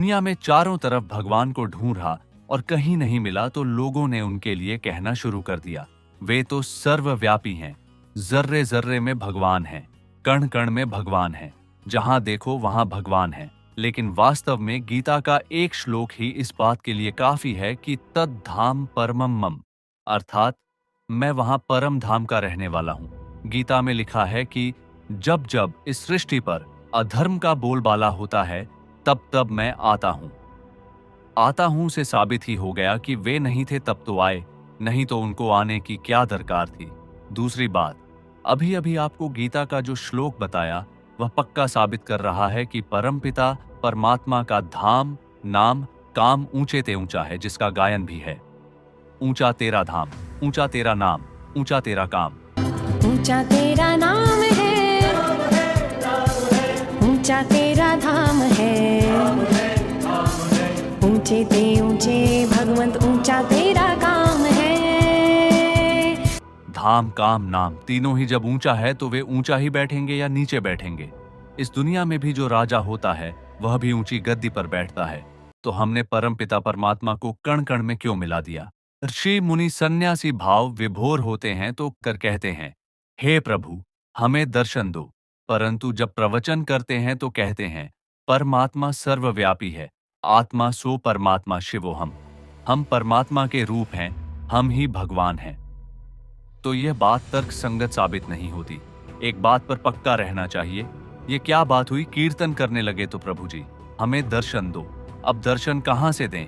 दुनिया में चारों तरफ भगवान को ढूंढ रहा और कहीं नहीं मिला तो लोगों ने उनके लिए कहना शुरू कर दिया, वे तो सर्वव्यापी हैं, जर्रे जर्रे में भगवान हैं, कण कण में भगवान हैं, जहां देखो वहां भगवान है। लेकिन वास्तव में गीता का एक श्लोक ही इस बात के लिए काफी है कि तद धाम परमम मम, अर्थात मैं वहां परम धाम का रहने वाला हूं। गीता में लिखा है कि जब जब इस सृष्टि पर अधर्म का बोलबाला होता है तब तब मैं आता हूं से साबित ही हो गया कि वे नहीं थे तब तो आए, नहीं तो उनको आने की क्या दरकार थी। दूसरी बात, अभी अभी आपको गीता का जो श्लोक बताया वह पक्का साबित कर रहा है कि परमपिता परमात्मा का धाम नाम काम ऊंचे ते ऊंचा है, जिसका गायन भी है। ऊंचा तेरा धाम, ऊंचा तेरा नाम, ऊंचा तेरा काम। ऊंचा तेरा नाम है, ऊंचा तेरा धाम है, ऊंचे ते ऊंचे भगवंत ऊंचा तेरा काम है। धाम काम नाम तीनों ही जब ऊंचा है तो वे ऊंचा ही बैठेंगे या नीचे बैठेंगे। इस दुनिया में भी जो राजा होता है वह भी ऊंची गद्दी पर बैठता है, तो हमने परमपिता परमात्मा को कण कण में क्यों मिला दिया। ऋषि मुनि सन्यासी भाव विभोर होते हैं तो कर कहते हैं, हे प्रभु हमें दर्शन दो, परंतु जब प्रवचन करते हैं तो कहते हैं परमात्मा सर्वव्यापी है, आत्मा सो परमात्मा शिवो हम परमात्मा के रूप हैं, हम ही भगवान हैं। तो यह बात तर्क संगत साबित नहीं होती। एक बात पर पक्का रहना चाहिए। ये क्या बात हुई, कीर्तन करने लगे तो प्रभु जी हमें दर्शन दो। अब दर्शन कहां से दें?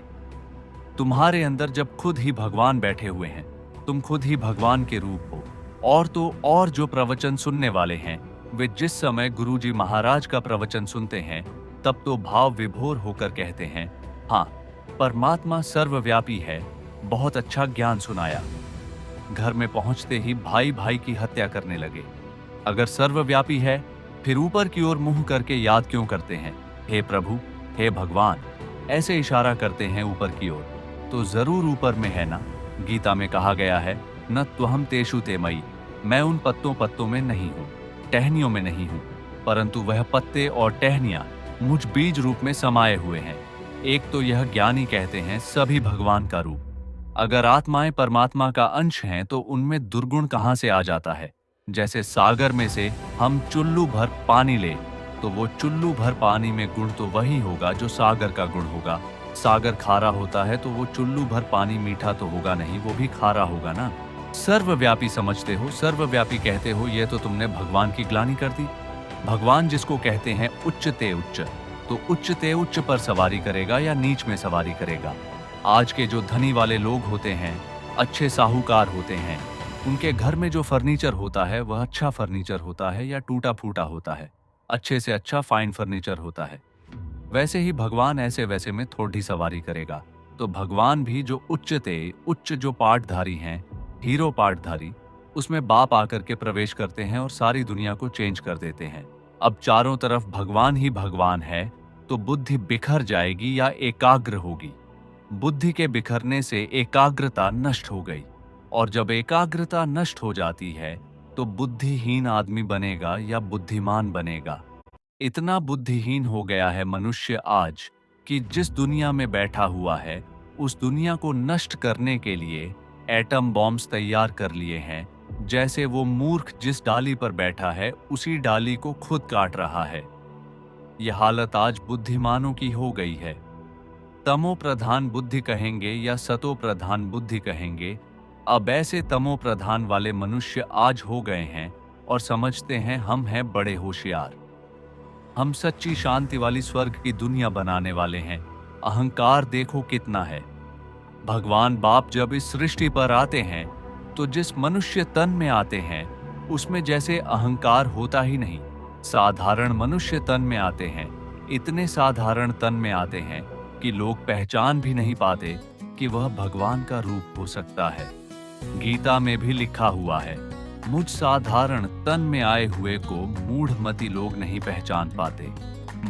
तुम्हारे अंदर जब खुद ही भगवान बैठे हुए हैं, तुम खुद ही भगवान के रूप हो। और तो और जो प्रवचन सुनने वाले हैं वे जिस समय गुरुजी महाराज का प्रवचन सुनते हैं तब तो भाव विभोर होकर कहते हैं, हाँ परमात्मा सर्वव्यापी है, बहुत अच्छा ज्ञान सुनाया। घर में पहुंचते ही भाई भाई की हत्या करने लगे। अगर सर्वव्यापी है फिर ऊपर की ओर मुंह करके याद क्यों करते हैं, हे प्रभु हे भगवान, ऐसे इशारा करते हैं ऊपर की ओर, तो जरूर ऊपर में है ना। गीता में कहा गया है, न त्वहम तेषु ते मयि, मैं उन पत्तों में नहीं हूं, टहनियों में नहीं हूं, परंतु वह पत्ते और टहनियां मुझ बीज रूप में समाये हुए हैं। एक तो यह ज्ञानी कहते हैं सभी भगवान का रूप। अगर आत्माएं परमात्मा का अंश हैं तो उनमें दुर्गुण कहां से आ जाता है। जैसे सागर में से हम चुल्लू भर पानी ले तो वो चुल्लू भर पानी में गुण तो वही होगा जो सागर का गुण होगा। सागर खारा होता है तो वो चुल्लू भर पानी मीठा तो होगा नहीं, वो भी खारा होगा ना। सर्वव्यापी समझते हो, सर्वव्यापी कहते हो, ये तो तुमने भगवान की ग्लानि कर दी। भगवान जिसको कहते हैं उच्च ते उच्च, तो उच्च ते उच्च पर सवारी करेगा या नीच में सवारी करेगा। आज के जो धनी वाले लोग होते हैं, अच्छे साहूकार होते हैं, उनके घर में जो फर्नीचर होता है वह अच्छा फर्नीचर होता है या टूटा फूटा होता है, अच्छे से अच्छा फाइन फर्नीचर होता है। वैसे ही भगवान ऐसे वैसे में थोड़ी सवारी करेगा। तो भगवान भी जो उच्च जो पाठधारी हैं, हीरो पाठधारी, उसमें बाप आकर के प्रवेश करते हैं और सारी दुनिया को चेंज कर देते हैं। अब चारों तरफ भगवान ही भगवान है तो बुद्धि बिखर जाएगी या एकाग्र होगी। बुद्धि के बिखरने से एकाग्रता नष्ट हो गई, और जब एकाग्रता नष्ट हो जाती है तो बुद्धिहीन आदमी बनेगा या बुद्धिमान बनेगा। इतना बुद्धिहीन हो गया है मनुष्य आज कि जिस दुनिया में बैठा हुआ है उस दुनिया को नष्ट करने के लिए एटम बॉम्ब्स तैयार कर लिए हैं। जैसे वो मूर्ख जिस डाली पर बैठा है उसी डाली को खुद काट रहा है। यह हालत आज बुद्धिमानों की हो गई है। तमो प्रधान बुद्धि कहेंगे या सतो प्रधान बुद्धि कहेंगे। अब ऐसे तमो प्रधान वाले मनुष्य आज हो गए हैं और समझते हैं हम हैं बड़े होशियार, हम सच्ची शांति वाली स्वर्ग की दुनिया बनाने वाले हैं। अहंकार देखो कितना है। भगवान बाप जब इस सृष्टि पर आते हैं तो जिस मनुष्य तन में आते हैं उसमें जैसे अहंकार होता ही नहीं। साधारण मनुष्य तन में आते हैं, इतने साधारण तन में आते हैं कि लोग पहचान भी नहीं पाते कि वह भगवान का रूप हो सकता है। गीता में भी लिखा हुआ है, मुझ साधारण तन में आए हुए को मूढ़मति लोग नहीं पहचान पाते।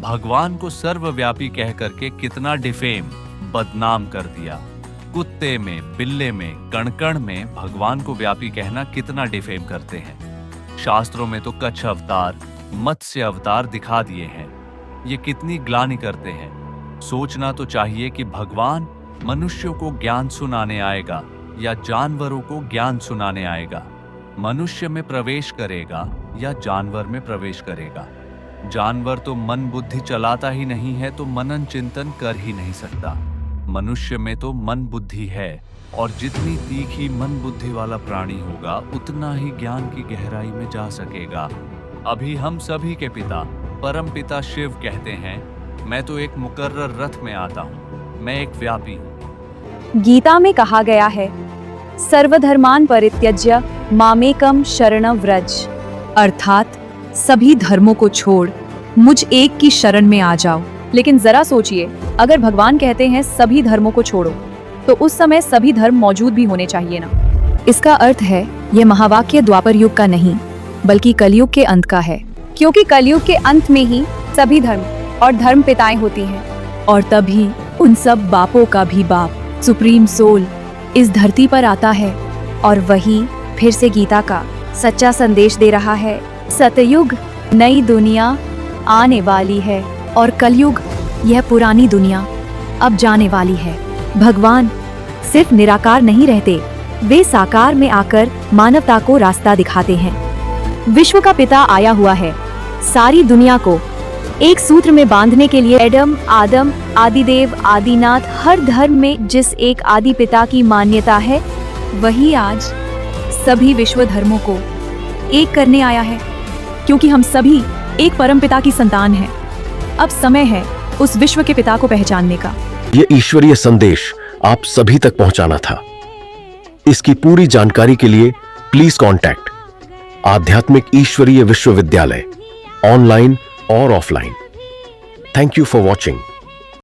भगवान को सर्वव्यापी कह करके कितना डिफेम, बदनाम कर दिया। कुत्ते में, बिल्ले में, कण-कण में भगवान को व्यापी कहना कितना डिफेम करते हैं। शास्त्रों में तो कच्छ अवतार, मत्स्य अवतार दिखा दिए हैं। ये कितनी ग्लानि करते हैं। सोचना तो चाहिए कि भगवान मनुष्यों को ज्ञान सुनाने आएगा या जानवरों को ज्ञान सुनाने आएगा। मनुष्य में प्रवेश करेगा या जानवर में प्रवेश करेगा। जानवर तो मन बुद्धि चलाता ही नहीं है, तो मनन चिंतन कर ही नहीं सकता। मनुष्य में तो मन बुद्धि है, और जितनी तीखी मन बुद्धि वाला प्राणी होगा उतना ही ज्ञान की गहराई में जा सकेगा। अभी हम सभी के पिता परम पिता शिव कहते हैं, मैं तो एक मुकर्रर रथ में आता हूँ, मैं एक व्यापी हूँ। गीता में कहा गया है, सर्वधर्मान परित्यज्य मामेकम शरणं व्रज, अर्थात सभी धर्मों को छोड़ मुझ एक की शरण में आ जाओ। लेकिन जरा सोचिए, अगर भगवान कहते हैं सभी धर्मों को छोड़ो, तो उस समय सभी धर्म मौजूद भी होने चाहिए ना। इसका अर्थ है यह महावाक्य द्वापर युग का नहीं बल्कि कलयुग के अंत का है, क्योंकि कलयुग के अंत में ही सभी धर्म और धर्म पिताएं होती हैं, और तभी उन सब बापों का भी बाप सुप्रीम सोल इस धरती पर आता है, और वही फिर से गीता का सच्चा संदेश दे रहा है। सतयुग नई दुनिया आने वाली है, और कलयुग यह पुरानी दुनिया अब जाने वाली है। भगवान सिर्फ निराकार नहीं रहते, वे साकार में आकर मानवता को रास्ता दिखाते हैं। विश्व का पिता आया हुआ है, सारी दुनिया को एक सूत्र में बांधने के लिए। एडम, आदम, आदिदेव, आदिनाथ, हर धर्म में जिस एक आदि पिता की मान्यता है, वही आज सभी विश्व धर्मों को एक करने आया है, क्योंकि हम सभी एक परम पिता की संतान हैं। अब समय है उस विश्व के पिता को पहचानने का। ये ईश्वरीय संदेश आप सभी तक पहुंचाना था। इसकी पूरी जानकारी के लिए प्लीज कांटेक्ट आध्यात्मिक ईश्वरीय विश्वविद्यालय, ऑनलाइन और offline. Thank you for watching.